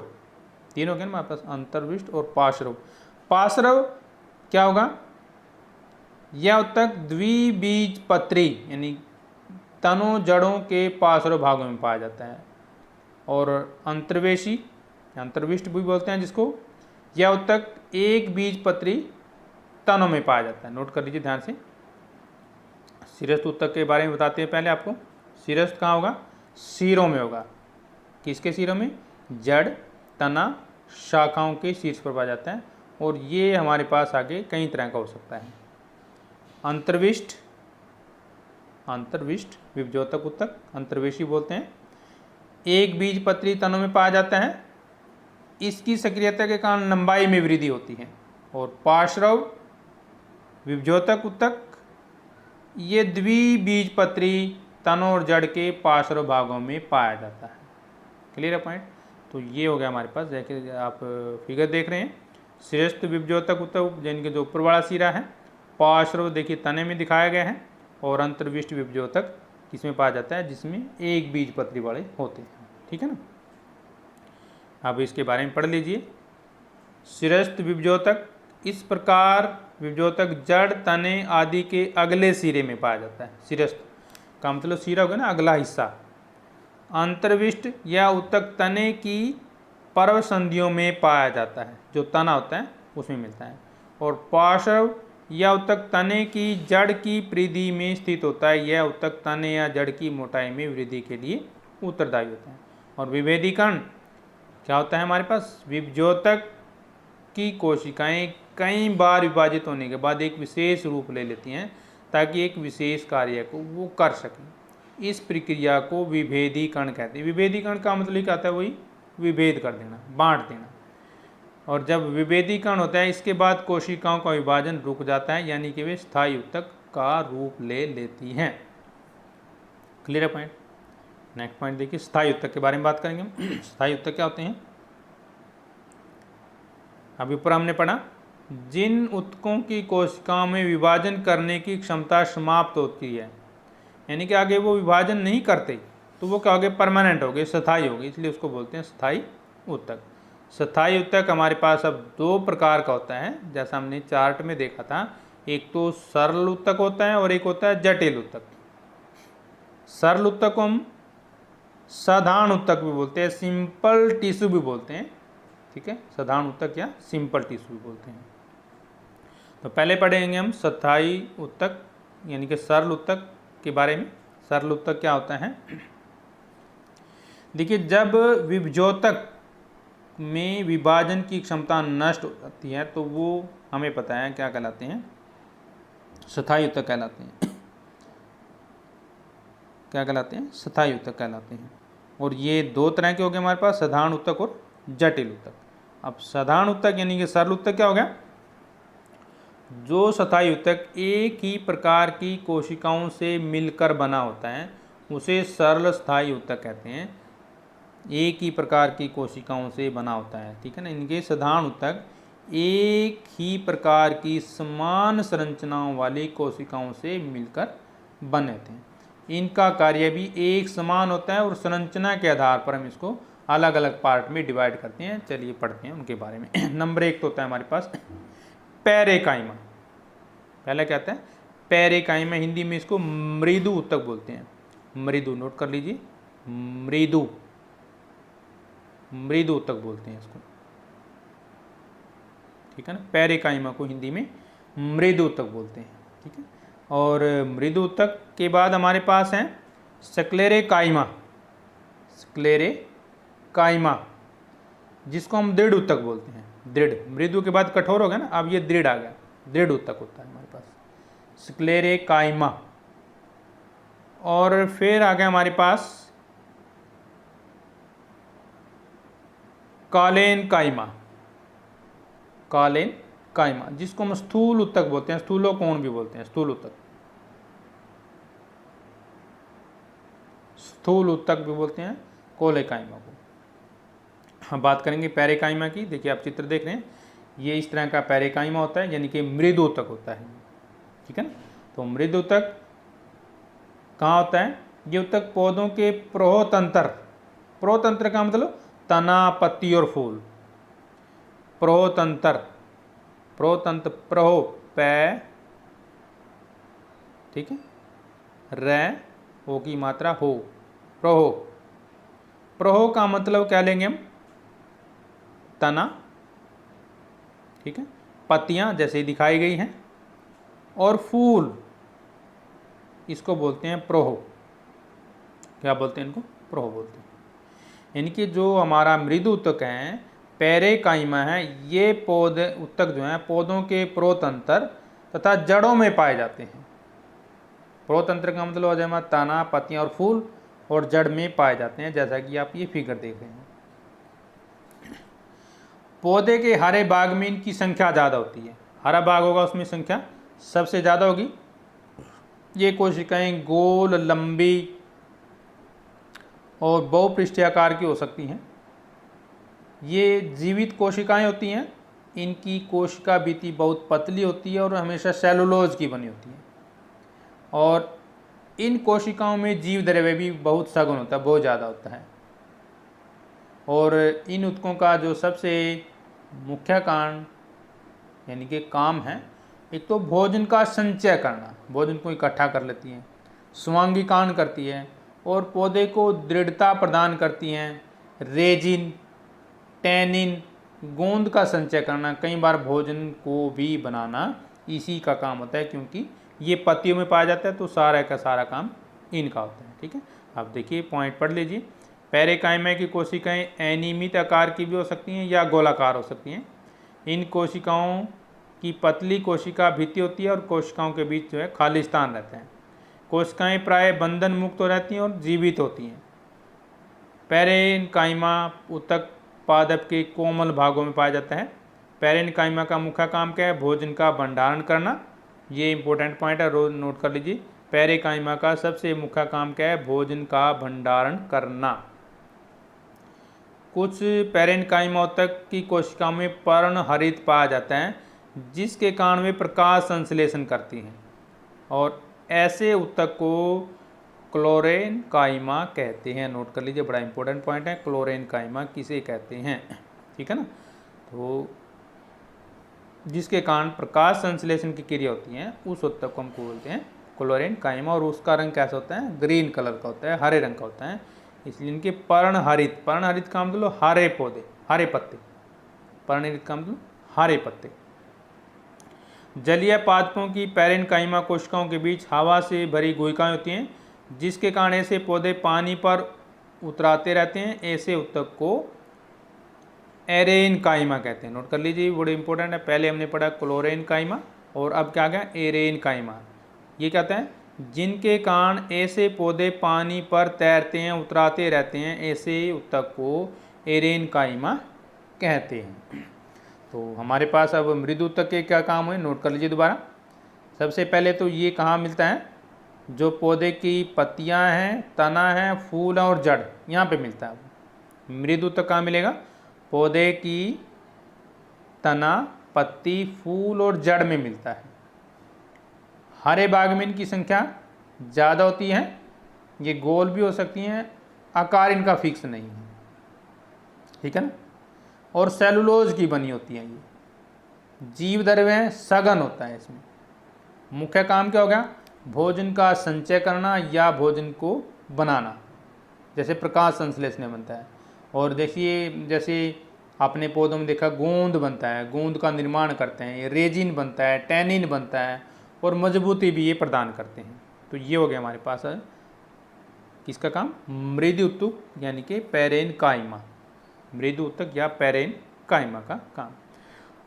तीनों के ना हमारे पास, अंतर्विष्ट और पार्श्व। पार्श्व क्या होगा, यह उत्तक द्विबीजपत्री यानी तनों जड़ों के पार्श्व भागों में पाया जाता है। और अंतर्वेशी, अंतर्विष्ट भी बोलते हैं जिसको, यह उत्तक एक बीजपत्री तनों में पाया जाता है। नोट कर लीजिए ध्यान से। शीर्षस्थ उत्तक के बारे में बताते हैं पहले आपको। शीर्षस्थ कहाँ होगा, सिरों में होगा। किसके सिरों में, जड़, तना, शाखाओं के शीर्ष पर पाया जाता है। और ये हमारे पास आगे कई तरह का हो सकता है। अंतर्विष्ट, अंतर्विष्ट विभजोतक उत्तक, अंतर्वेशी बोलते हैं, एक बीजपत्री तनों में पाया जाता है। इसकी सक्रियता के कारण लंबाई में वृद्धि होती है। और पार्श्व विभजोतक उत्तक, ये द्विबीजपत्री तनों और जड़ के पार्श्व भागों में पाया जाता है। क्लियर है पॉइंट। तो ये हो गया हमारे पास, जैसे आप फिगर देख रहे हैं, शीर्षस्थ विभजोतक उत्तक जिनके जो ऊपर वाला सिरा है, पार्श्व देखिए तने में दिखाया गया है, और अंतर्विष्ट विभजोतक किसमें पाया जाता है, जिसमें एक बीजपत्री वाले होते हैं। ठीक है ना। अब इसके बारे में पढ़ लीजिए। शीर्षस्थ विभजोतक, इस प्रकार विभजोतक जड़, तने आदि के अगले सिरे में पाया जाता है। शीर्षस्थ का मतलब सिरा होगा ना, अगला हिस्सा। अंतर्विष्ट या उत्तक तने की पर्व संधियों में पाया जाता है, जो तना होता है उसमें मिलता है। और पार्श्व या उत्तक तने की जड़ की परिधि में स्थित होता है। यह उत्तक तने या जड़ की मोटाई में वृद्धि के लिए उत्तरदायी होता है। और विभेदीकरण क्या होता है हमारे पास, विभजोतक की कोशिकाएं कई बार विभाजित होने के बाद एक विशेष रूप ले लेती हैं, ताकि एक विशेष कार्य को वो कर सकें। इस प्रक्रिया को विभेदीकरण कहते हैं। विभेदीकरण का मतलब क्या होता है, वही विभेद कर देना, बांट देना। और जब विभेदीकरण होता है, इसके बाद कोशिकाओं का विभाजन रुक जाता है, यानी कि वे स्थायी उत्तक का रूप ले लेती हैं। क्लियर है पॉइंट। नेक्स्ट पॉइंट देखिए, स्थायी उत्तक के बारे में बात करेंगे हम। स्थायी उत्तक क्या होते हैं, अभी ऊपर हमने पढ़ा, जिन उत्तकों की कोशिकाओं में विभाजन करने की क्षमता समाप्त होती है, यानी कि आगे वो विभाजन नहीं करते, तो वो क्या हो गए, परमानेंट हो गए, स्थायी हो गए, इसलिए उसको बोलते हैं स्थायी उत्तक। स्थायी उत्तक हमारे पास अब 2 प्रकार का होता है, जैसा हमने चार्ट में देखा था। एक तो सरल उत्तक होता है और एक होता है जटिल उत्तक। सरल उत्तक को हम साधारण उत्तक भी बोलते हैं, सिंपल टिश्यू भी बोलते हैं। ठीक है, साधारण उत्तक या सिंपल टिश्यू भी बोलते हैं। तो पहले पढ़ेंगे हम स्थायी उत्तक यानी कि सरल उत्तक के बारे में। सरल उत्तक क्या होता है, देखिए, जब विभजोतक में विभाजन की क्षमता नष्ट हो जाती है, तो वो हमें पता है क्या कहलाते हैं, स्थायी उत्तक कहलाते हैं। क्या कहलाते हैं, स्थायी उत्तक कहलाते हैं। और ये 2 तरह के हो गए हमारे पास, साधारण उत्तक और जटिल उत्तक। अब साधारण उत्तक यानी कि सरल उत्तक क्या हो गया, जो स्थायी उत्तक एक ही प्रकार की कोशिकाओं से मिलकर बना होता है, उसे सरल स्थायी उत्तक कहते हैं। एक ही प्रकार की कोशिकाओं से बना होता है, ठीक है ना। इनके साधारण उत्तक एक ही प्रकार की समान संरचनाओं वाली कोशिकाओं से मिलकर बने होते हैं। इनका कार्य भी एक समान होता है और संरचना के आधार पर हम इसको अलग अलग पार्ट में डिवाइड करते हैं। चलिए पढ़ते हैं उनके बारे में। नंबर 1 तो होता है हमारे पास पैरेकाइमा। पहला क्या आता है, पैरेकाइमा, हिंदी में इसको मृदु उत्तक बोलते हैं। मृदु, नोट कर लीजिए, मृदु, मृदु उत्तक बोलते हैं इसको, ठीक है ना। पैरेकाइमा को हिंदी में मृदु उत्तक बोलते हैं, ठीक है। और मृदु उत्तक के बाद हमारे पास हैं स्क्लेरेकाइमा। स्क्लेरेकाइमा, जिसको हम दृढ़ उत्तक बोलते हैं। दृढ़, मृदु के बाद कठोर हो गया ना, अब ये दृढ़ आ गया, दृढ़ उत्तक होता है हमारे पास स्क्लेरेकाइमा। और फिर आ गया हमारे पास कालेन काइमा, कालेन काइमा, जिसको हम स्थूल उत्तक बोलते हैं, स्थूलोकोण भी बोलते हैं, स्थूल उत्तक, स्थूल उत्तक भी बोलते हैं कोलेकाइमा को। हम बात करेंगे पेरेकाइमा की। देखिए आप चित्र देख रहे हैं, ये इस तरह का पेरेकाइमा होता है, यानी कि मृदु उत्तक होता है, ठीक है ना। तो मृदु उत्तक कहाँ होता है? ये उत्तक पौधों के प्रोहतंत्र, प्रोहतंत्र का मतलब तना, पत्ती और फूल, प्रोहतंत्र, प्रोहतंत्र, प्रोह पै, ठीक है, रे हो की मात्रा हो, प्रोह, प्रोह का मतलब क्या लेंगे हम? तना, ठीक है, पत्तियां जैसे दिखाई गई हैं, और फूल, इसको बोलते हैं प्रोह। क्या बोलते हैं इनको? प्रोह बोलते हैं। इनकी जो हमारा मृदु उत्तक है, पेरेकाइमा है, ये पौधे उत्तक जो हैं पौधों के प्रोतंत्र तथा जड़ों में पाए जाते हैं। प्रोतंत्र का मतलब हो जाए हमारा तना, पत्तियां और फूल, और जड़ में पाए जाते हैं, जैसा कि आप ये फिगर देख रहे हैं। पौधे के हरे भाग में इनकी संख्या ज़्यादा होती है। हरा भाग होगा उसमें संख्या सबसे ज़्यादा होगी। ये कोशिकाएं गोल, लंबी और बहुपृष्ठीय आकार की हो सकती हैं। ये जीवित कोशिकाएं होती हैं। इनकी कोशिका भित्ति बहुत पतली होती है और हमेशा सेलुलोज की बनी होती है, और इन कोशिकाओं में जीव द्रव्य भी बहुत सघन होता है, बहुत ज़्यादा होता है। और इन उत्तकों का जो सबसे मुख्य कारण यानी कि काम है, एक तो भोजन का संचय करना, भोजन को इकट्ठा कर लेती हैं, स्वांगीकरण करती है और पौधे को दृढ़ता प्रदान करती हैं। रेजिन, टैनिन, गोंद का संचय करना, कई बार भोजन को भी बनाना इसी का काम होता है, क्योंकि ये पत्तियों में पाया जाता है, तो सारा का सारा काम इनका होता है, ठीक है। अब देखिए पॉइंट पढ़ लीजिए। पेरेकाइमा की कोशिकाएं अनियमित आकार की भी हो सकती हैं या गोलाकार हो सकती हैं। इन कोशिकाओं की पतली कोशिका भित्ति होती है और कोशिकाओं के बीच जो है खाली स्थान रहते हैं। कोशिकाएं प्राय बंधन मुक्त हो रहती हैं और जीवित होती हैं। पेरेकाइमा उत्तक पादप के कोमल भागों में पाया जाता है। पेरेकाइमा का मुख्य काम क्या है? भोजन का भंडारण करना। ये इंपॉर्टेंट पॉइंट है, रोज नोट कर लीजिए। पेरेकाइमा का सबसे मुख्य काम क्या है? भोजन का भंडारण करना। कुछ पेरेकाइमा उत्तक की कोशिकाओं में पर्णहरित पाया जाता है, जिसके कारण वे प्रकाश संश्लेषण करती हैं, और ऐसे उत्तक को क्लोरेनकाइमा कहते हैं। नोट कर लीजिए, बड़ा इंपॉर्टेंट पॉइंट है, क्लोरेनकाइमा किसे कहते हैं, ठीक है ना। तो जिसके कारण प्रकाश संश्लेषण की क्रिया होती है, उस उत्तक को हमको बोलते हैं क्लोरेनकाइमा, और उसका रंग कैसा होता है? ग्रीन कलर का होता है, हरे रंग का होता है। इसलिए इनके पर्णहरित, पर्णहरित का मतलब हरे पौधे, हरे पत्ते, पर्णहरित का मतलब हरे पत्ते। जलीय पादपों की पेरेकाइमा कोशिकाओं के बीच हवा से भरी गुहिकाएं होती हैं, जिसके कारण ऐसे पौधे पानी पर उतराते रहते हैं। ऐसे उत्तक को एरेनकाइमा कहते हैं। नोट कर लीजिए, बड़े इंपॉर्टेंट है। पहले हमने पढ़ा क्लोरेनकाइमा, और अब क्या गया? एरेनकाइमा। ये कहते हैं जिनके कारण ऐसे पौधे पानी पर तैरते हैं, उतराते रहते हैं, ऐसे उत्तक को एरेनकाइमा कहते हैं। तो हमारे पास अब मृदु उत्तक के क्या काम है, नोट कर लीजिए दोबारा। सबसे पहले तो ये कहाँ मिलता है? जो पौधे की पत्तियां हैं, तना है, फूल और जड़, यहाँ पे मिलता है। मृदु उत्तक कहाँ मिलेगा? पौधे की तना, पत्ती, फूल और जड़ में मिलता है। हरे भाग में इनकी संख्या ज़्यादा होती है। ये गोल भी हो सकती हैं, आकार इनका फिक्स नहीं है, ठीक है ना। और सेलुलोज की बनी होती है। ये जीव द्रव्य सघन होता है। इसमें मुख्य काम क्या हो गया? भोजन का संचय करना या भोजन को बनाना, जैसे प्रकाश संश्लेषण बनता है। और देखिए, जैसे आपने पौधों में देखा गोंद बनता है, गोंद का निर्माण करते हैं, ये रेजिन बनता है, टैनिन बनता है, और मजबूती भी ये प्रदान करते हैं। तो ये हो गया हमारे पास किसका काम? मृदु उत्तक यानी कि पेरेनकाइमा, मृदु उत्तक या पेरेनकाइमा का काम।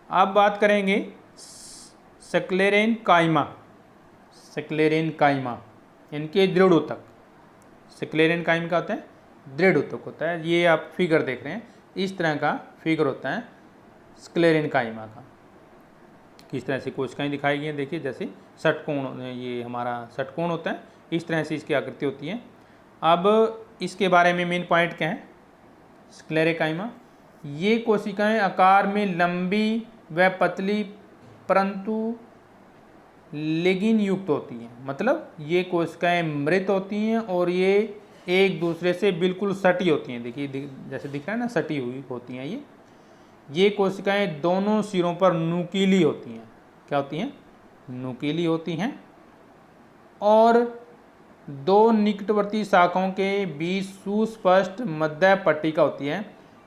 अब बात करेंगे स्क्लेरेनकाइमा, स्क्लेरेनकाइमा इनके दृढ़ उत्तक। स्क्लेरेनकाइमा का होता है दृढ़ उत्तक होता है। ये आप फिगर देख रहे हैं, इस तरह का फिगर होता है स्क्लेरेनकाइमा का। किस तरह से कोशिकाएं दिखाई गई हैं देखिए, जैसे षटकोण, ये हमारा षटकोण होता है, इस तरह से इसकी आकृति होती है। अब इसके बारे में मेन पॉइंट क्या है, स्क्लेरेनकाइमा, ये कोशिकाएं आकार में लंबी व पतली परंतु लिगिन युक्त होती हैं। मतलब ये कोशिकाएं मृत होती हैं और ये एक दूसरे से बिल्कुल सटी होती हैं। देखिए जैसे दिख रहा है ना, सटी हुई होती हैं ये कोशिकाएं दोनों सिरों पर नुकीली होती हैं। क्या होती हैं? नुकीली होती हैं। और दो निकटवर्ती शाखाओं के बीच सुस्पष्ट मध्य पट्टिका होती है।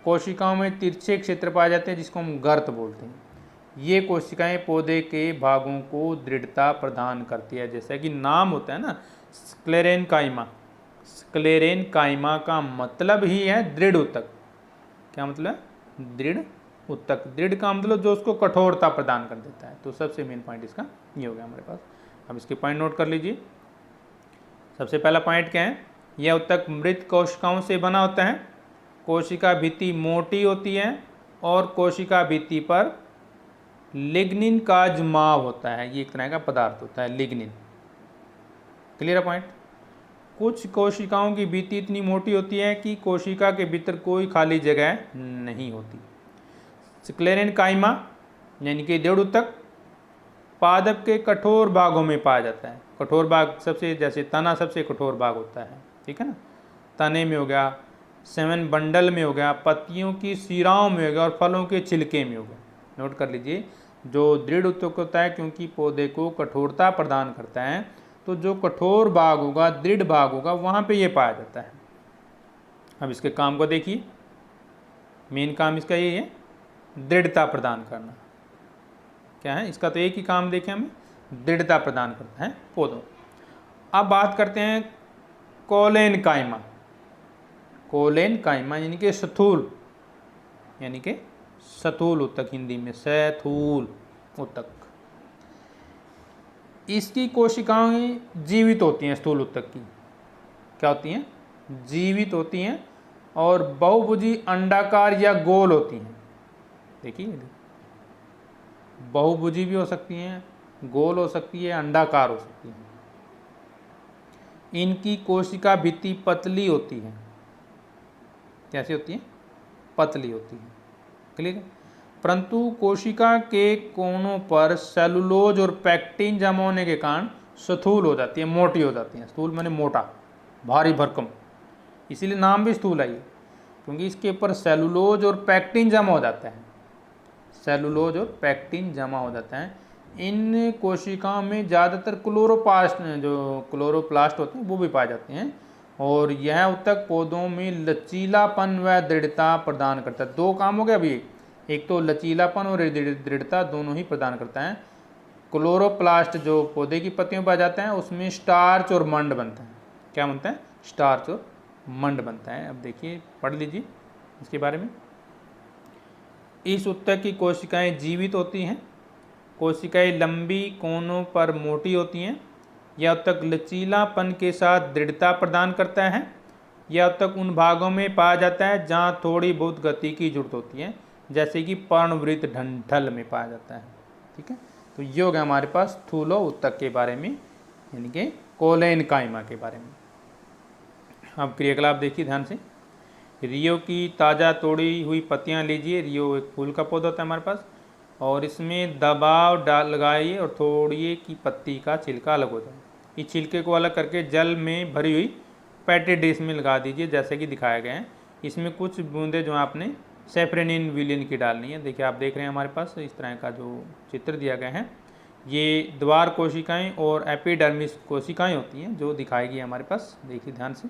कोशिकाओं में तिरछे क्षेत्र पाए जाते हैं जिसको हम गर्त बोलते हैं। ये कोशिकाएं पौधे के भागों को दृढ़ता प्रदान करती है। जैसा कि नाम होता है ना, स्क्लेरेनकाइमा। स्क्लेरेनकाइमा का मतलब ही है दृढ़ उत्तक। क्या मतलब है? दृढ़ उत्तक। दृढ़ का मतलब जो उसको कठोरता प्रदान कर देता है। तो सबसे मेन पॉइंट इसका ये हो गया हमारे पास। अब इसके पॉइंट नोट कर लीजिए। सबसे पहला पॉइंट क्या है, यह उत्तक मृत कोशिकाओं से बना होता है। कोशिका भित्ति मोटी होती है और कोशिका भित्ति पर लिग्निन का जमाव होता है। ये एक तरह का पदार्थ होता है लिग्निन। क्लियर है पॉइंट? कुछ कोशिकाओं की भित्ति इतनी मोटी होती है कि कोशिका के भीतर कोई खाली जगह नहीं होती। स्क्लेरेनकाइमा यानी कि दृढ़ उत्तक पादप के कठोर भागों में पाया जाता है। कठोर भाग सबसे, जैसे तना सबसे कठोर भाग होता है, ठीक है ना। तने में हो गया, सेवन बंडल में हो गया, पत्तियों की सिराओं में हो गया और फलों के छिलके में हो गया। नोट कर लीजिए, जो दृढ़ उत्तक होता है क्योंकि पौधे को कठोरता प्रदान करता है, तो जो कठोर भाग होगा, दृढ़ भाग होगा, वहाँ पे ये पाया जाता है। अब इसके काम को देखिए, मेन काम इसका ये है दृढ़ता प्रदान करना। क्या है इसका? तो एक ही काम देखें हमें, दृढ़ता प्रदान करता है पौधों। अब बात करते हैं कोलेनकाइमा। कोलेनकाइमा यानी कि स्थूल, यानी कि स्थूल उत्तक, हिंदी में स्थूल उत्तक। इसकी कोशिकाएं जीवित होती हैं। स्थूल उत्तक की क्या होती हैं? जीवित होती हैं और बहुभुजी अंडाकार या गोल होती हैं। देखिए, बहुभुजी भी हो सकती हैं, गोल हो सकती है, अंडाकार हो सकती है। इनकी कोशिका भित्ति पतली होती है। कैसी होती है? पतली होती है। क्लियर? परंतु कोशिका के कोनों पर सेलुलोज और पैक्टिन जमा होने के कारण स्थूल हो जाती है, मोटी हो जाती है। स्थूल माने मोटा, भारी भरकम, इसीलिए नाम भी स्थूल है ये, क्योंकि इसके ऊपर सेलुलोज और पैक्टिन जमा हो जाता है। सेलुलोज और पैक्टिन जमा हो जाता है। इन कोशिकाओं में ज़्यादातर क्लोरोप्लास्ट होते हैं, वो भी पाए जाते हैं। और यह उत्तक पौधों में लचीलापन व दृढ़ता प्रदान करता है। दो काम हो गया अभी, एक तो लचीलापन और दृढ़ता दोनों ही प्रदान करता है। क्लोरोप्लास्ट जो पौधे की पत्तियों पर आ जाता है, उसमें स्टार्च और मंड बनता है। क्या बनता है? स्टार्च और मंड बनता है। अब देखिए, पढ़ लीजिए इसके बारे में। इस उत्तक की कोशिकाएं जीवित होती हैं। कोशिकाएं लंबी, कोनों पर मोटी होती हैं। यह उत्तक लचीलापन के साथ दृढ़ता प्रदान करता है। यह उत्तक उन भागों में पाया जाता है जहाँ थोड़ी बहुत गति की जरूरत होती है, जैसे कि पर्णवृत्त डंठल में पाया जाता है। ठीक है, तो ये हो गया हमारे पास स्थूल उत्तक के बारे में, यानी कि कोलेनकाइमा के बारे में। अब क्रियाकलाप देखिए ध्यान से। रियो की ताज़ा तोड़ी हुई पत्तियां लीजिए। रियो एक फूल का पौधा होता है हमारे पास, और इसमें दबाव लगाइए और थोड़ी की पत्ती का छिलका अलग हो जाए। इस छिलके को अलग करके जल में भरी हुई पैटी डिश में लगा दीजिए, जैसे कि दिखाया गया है। इसमें कुछ बूंदे जो आपने सेफ्रेनिन विलिन की डालनी है। देखिए, आप देख रहे हैं हमारे पास इस तरह का जो चित्र दिया गया है, ये द्वार कोशिकाएं और एपिडर्मिस कोशिकाएं होती हैं जो दिखाई गई हमारे पास। देखिए ध्यान से,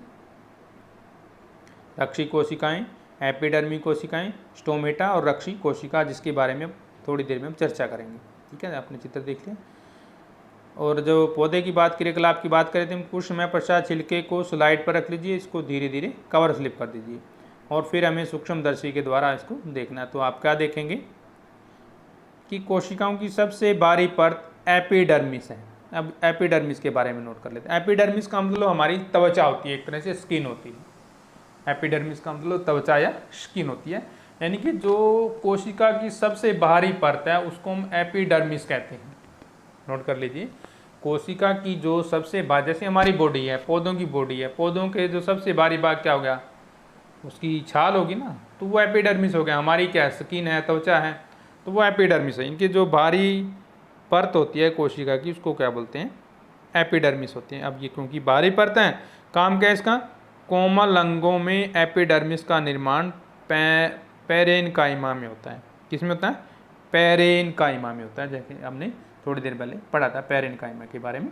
रक्षी कोशिकाएं, एपिडर्मी कोशिकाएं, स्टोमेटा और रक्षी कोशिका, जिसके बारे में थोड़ी देर में हम चर्चा करेंगे। ठीक है, आपने चित्र देख लिया। और जो पौधे की बात, क्रियाकलाप की बात करें तो कुछ समय पश्चात छिलके को स्लाइड पर रख लीजिए, इसको धीरे धीरे कवर स्लिप कर दीजिए, और फिर हमें सूक्ष्मदर्शी के द्वारा इसको देखना है। तो आप क्या देखेंगे कि कोशिकाओं की सबसे बाहरी परत एपिडर्मिस है। अब एपिडर्मिस के बारे में नोट कर लेते हैं। एपिडर्मिस का मतलब हमारी त्वचा होती है, एक तरह से स्किन होती है। एपिडर्मिस का मतलब त्वचा या स्किन होती है। यानी कि जो कोशिका की सबसे बाहरी परत है उसको हम एपिडर्मिस कहते हैं। नोट कर लीजिए, कोशिका की जो सबसे बाहर, जैसे हमारी बॉडी है, पौधों की बॉडी है, पौधों के जो सबसे बाहरी भाग क्या हो गया, उसकी छाल होगी ना, तो वो एपिडर्मिस हो गया। हमारी क्या है, स्किन है, त्वचा है, तो वो एपिडर्मिस है। इनकी जो बाहरी परत होती है कोशिका की उसको क्या बोलते हैं, एपिडर्मिस होती है। अब ये क्योंकि बाहरी परत है, काम क्या है इसका, कोमल अंगों में एपिडर्मिस का निर्माण पेरेन्काइमा में होता है। किस में होता है, पेरेन्काइमा में होता है। जैसे हमने थोड़ी देर पहले पढ़ा था पेरेन्काइमा के बारे में।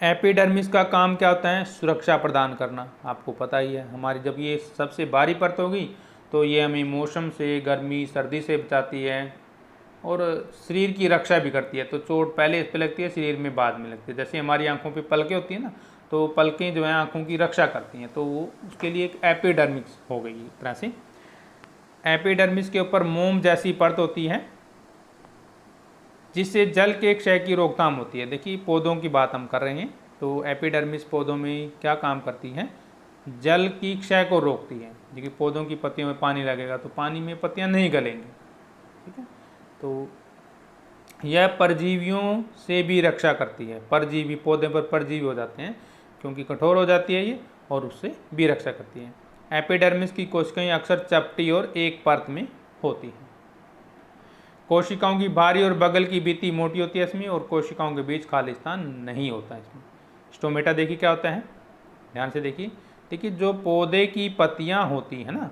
एपिडर्मिस का काम क्या होता है, सुरक्षा प्रदान करना। आपको पता ही है, हमारी जब ये सबसे बाहरी परत होगी तो ये हमें मौसम से, गर्मी सर्दी से बचाती है और शरीर की रक्षा भी करती है। तो चोट पहले इस पर लगती है, शरीर में बाद में लगती है। जैसे हमारी आंखों पे पलकें होती हैं ना, तो पलकें जो है आंखों की रक्षा करती हैं, तो वो उसके लिए एक एपिडर्मिस हो गई एक तरह से। एपिडर्मिस के ऊपर मोम जैसी परत होती है जिससे जल के क्षय की रोकथाम होती है। देखिए पौधों की बात हम कर रहे हैं, तो एपिडर्मिस पौधों में क्या काम करती है, जल की क्षय को रोकती है। देखिए पौधों की पत्तियों में पानी लगेगा तो पानी में पत्तियां नहीं गलेंगी, ठीक है। तो यह परजीवियों से भी रक्षा करती है। परजीवी, पौधे पर परजीवी हो जाते हैं क्योंकि कठोर हो जाती है ये, और उससे भी रक्षा करती है। एपिडर्मिस की कोशिकाएं अक्सर चपटी और एक परत में होती हैं। कोशिकाओं की बाहरी और बगल की भित्ति मोटी होती है इसमें, और कोशिकाओं के बीच खाली स्थान नहीं होता इसमें। स्टोमेटा देखिए क्या होता है, ध्यान से देखिए। देखिए जो पौधे की पत्तियां होती है ना,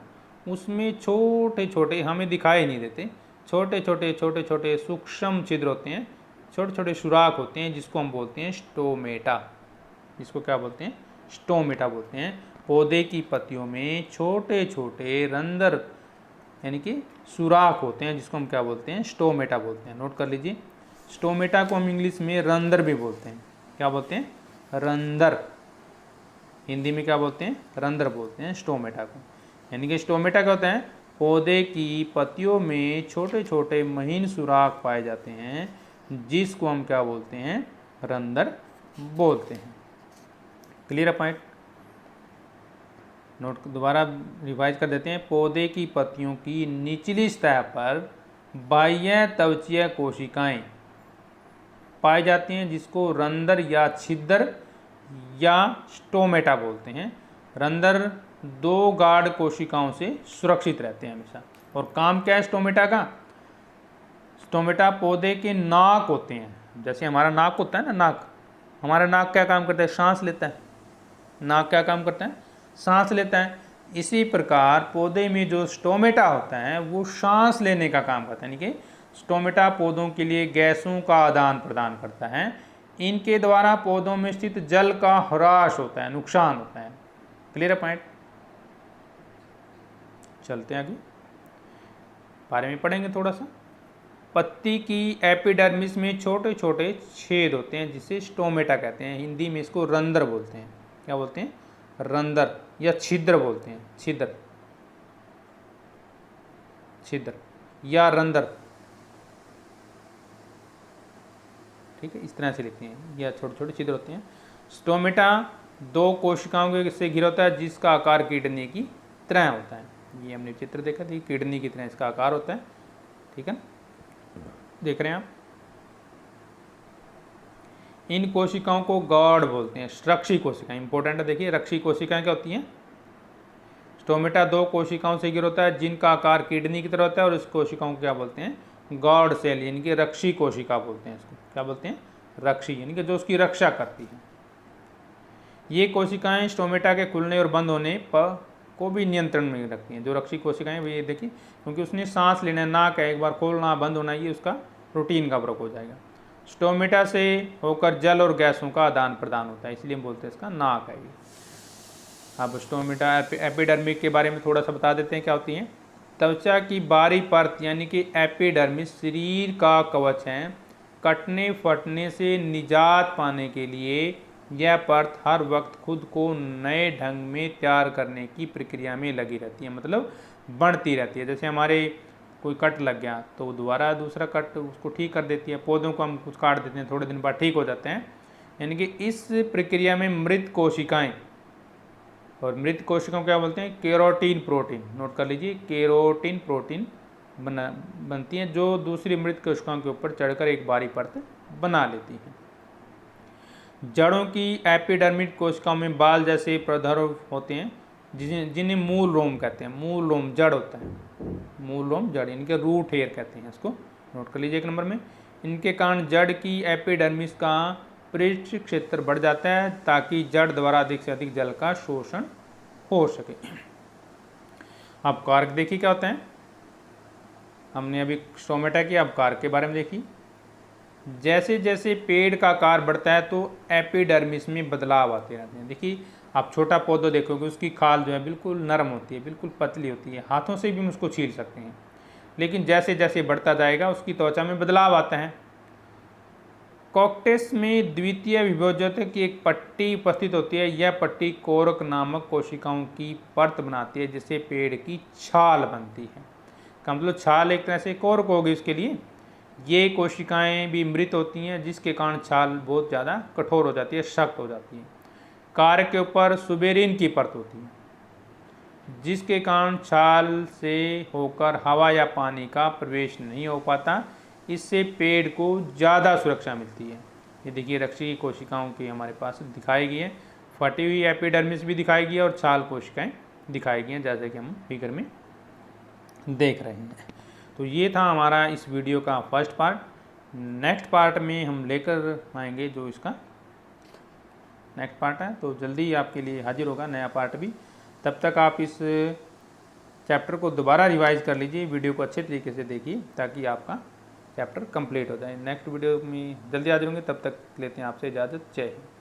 उसमें छोटे छोटे, हमें दिखाई नहीं देते, छोटे छोटे सूक्ष्म छिद्र होते हैं, छोटे छोटे सुराख होते हैं, जिसको हम बोलते हैं स्टोमेटा। जिसको क्या बोलते हैं, स्टोमेटा बोलते हैं। पौधे की पत्तियों में छोटे छोटे रंध्र यानी कि सुराख होते हैं, जिसको हम क्या बोलते हैं, स्टोमेटा बोलते हैं। नोट कर लीजिए, स्टोमेटा को हम इंग्लिश में रंध्र भी बोलते हैं। क्या बोलते हैं, रंध्र। हिंदी में क्या बोलते हैं, रंध्र बोलते हैं स्टोमेटा को। यानी कि स्टोमेटा क्या होता है, पौधे की पत्तियों में छोटे छोटे महीन सुराख पाए जाते हैं, जिसको हम क्या बोलते हैं, रंध्र बोलते हैं। क्लियर है पॉइंट। नोट दोबारा रिवाइज कर देते हैं। पौधे की पत्तियों की निचली सतह पर बाह्य त्वचीय कोशिकाएं पाई जाती हैं, जिसको रंध्र या छिद्र या स्टोमेटा बोलते हैं। रंध्र दो गाढ़ कोशिकाओं से सुरक्षित रहते हैं हमेशा। और काम क्या है स्टोमेटा का, स्टोमेटा पौधे के नाक होते हैं। जैसे हमारा नाक होता है ना, नाक, हमारा नाक क्या काम करता है, सांस लेता है। नाक क्या काम करता है, सांस लेता है। इसी प्रकार पौधे में जो स्टोमेटा होता है वो सांस लेने का काम करता है। यानी कि स्टोमेटा पौधों के लिए गैसों का आदान प्रदान करता है। इनके द्वारा पौधों में स्थित जल का ह्रास होता है, नुकसान होता है। क्लियर है पॉइंट। चलते हैं आगे, बारे में पढ़ेंगे थोड़ा सा। पत्ती की एपिडर्मिस में छोटे छोटे छेद होते हैं, जिसे स्टोमेटा कहते हैं। हिंदी में इसको रंध्र बोलते हैं। क्या बोलते हैं, रंध्र या छिद्र बोलते हैं। छिद्र, छिद्र या रंध्र, ठीक है, इस तरह से लिखते हैं, या छोटे छोटे छिद्र होते हैं। स्टोमेटा दो कोशिकाओं से घिरा होता है, जिसका आकार किडनी की तरह होता है। ये हमने चित्र देखा था, किडनी की तरह इसका आकार होता है, ठीक है, देख रहे हैं आप। इन कोशिकाओं को गॉड बोलते हैं, रक्षी कोशिकाएं। इंपॉर्टेंट है, देखिए रक्षी कोशिकाएं क्या होती हैं। स्टोमेटा दो कोशिकाओं से घिरा होता है, जिनका आकार किडनी की तरह होता है, और इस कोशिकाओं को क्या बोलते हैं, गॉड सेल, यानी कि रक्षी कोशिका बोलते हैं। इसको क्या बोलते हैं, रक्षी, यानी कि जो उसकी रक्षा करती है। ये कोशिकाएं स्टोमेटा के खुलने और बंद होने पर को भी नियंत्रण में रखती हैं। जो रक्षी कोशिकाएं वो ये देखिए, क्योंकि उसने सांस लेना, नाक है, एक बार खोलना बंद होना, ये उसका रूटीन का ब्रेक हो जाएगा। स्टोमेटा से होकर जल और गैसों का आदान प्रदान होता है, इसलिए हम बोलते हैं इसका नाक है ये। अब स्टोमेटा एपिडर्मिस के बारे में थोड़ा सा बता देते हैं क्या होती हैं। त्वचा की बाहरी परत यानी कि एपिडर्मिस शरीर का कवच है। कटने फटने से निजात पाने के लिए यह परत हर वक्त खुद को नए ढंग में तैयार करने की प्रक्रिया में लगी रहती है, मतलब बढ़ती रहती है। जैसे हमारे कोई कट लग गया तो दोबारा दूसरा कट उसको ठीक कर देती है। पौधों को हम कुछ काट देते हैं, थोड़े दिन बाद ठीक हो जाते हैं। यानी कि इस प्रक्रिया में मृत कोशिकाएं और मृत कोशिकाओं को क्या बोलते हैं? Carotene protein. नोट कर लीजिए, केरोटीन प्रोटीन बनती हैं जो दूसरी मृत कोशिकाओं के ऊपर चढ़कर एक बारी परत बना लेती हैं। जड़ों की एपिडर्मिस कोशिकाओं में बाल जैसे प्रधर्व होते हैं जिन्हें मूल रोम कहते हैं। मूल रोम जड़ होता है, मूल रोम जड़, इनके रूट हेयर कहते हैं इसको। नोट कर लीजिए एक नंबर में। इनके कारण जड़ की एपिडर्मिस का पृष्ठ क्षेत्र बढ़ जाता है ताकि जड़ द्वारा अधिक से अधिक जल का शोषण हो सके। अब कार्क देखिए क्या होता है। हमने अभी स्टोमेटा की, अब कार्क के बारे में देखिए। जैसे जैसे पेड़ का आकार बढ़ता है तो एपिडर्मिस में बदलाव आते रहते हैं। देखिए आप छोटा पौधा देखोगे, उसकी खाल जो है बिल्कुल नरम होती है, बिल्कुल पतली होती है, हाथों से भी हम उसको छील सकते हैं। लेकिन जैसे जैसे बढ़ता जाएगा उसकी त्वचा में बदलाव आता है। कॉकटेस में द्वितीय विभोजक की एक पट्टी उपस्थित होती है। यह पट्टी कोरक नामक कोशिकाओं की परत बनाती है जिससे पेड़ की छाल बनती है। का मतलब छाल एक तरह से कोरक होगी उसके लिए। ये कोशिकाएं भी मृत होती हैं जिसके कारण छाल बहुत ज़्यादा कठोर हो जाती है, सख्त हो जाती है। कार्क के ऊपर सुबेरिन की परत होती है जिसके कारण छाल से होकर हवा या पानी का प्रवेश नहीं हो पाता। इससे पेड़ को ज़्यादा सुरक्षा मिलती है। ये देखिए रक्षी कोशिकाओं की हमारे पास दिखाई गई है, फटी हुई एपिडर्मिस भी दिखाई गई है और छाल कोशिकाएं दिखाई गई हैं जैसे कि हम फिगर में देख रहे हैं। तो ये था हमारा इस वीडियो का फर्स्ट पार्ट। नेक्स्ट पार्ट में हम लेकर आएंगे जो इसका नेक्स्ट पार्ट है, तो जल्दी आपके लिए हाजिर होगा नया पार्ट भी। तब तक आप इस चैप्टर को दोबारा रिवाइज कर लीजिए, वीडियो को अच्छे तरीके से देखिए ताकि आपका चैप्टर कंप्लीट हो जाए। नेक्स्ट वीडियो में जल्दी हाजिर होंगे, तब तक लेते हैं आपसे इजाज़त। जय हिंद।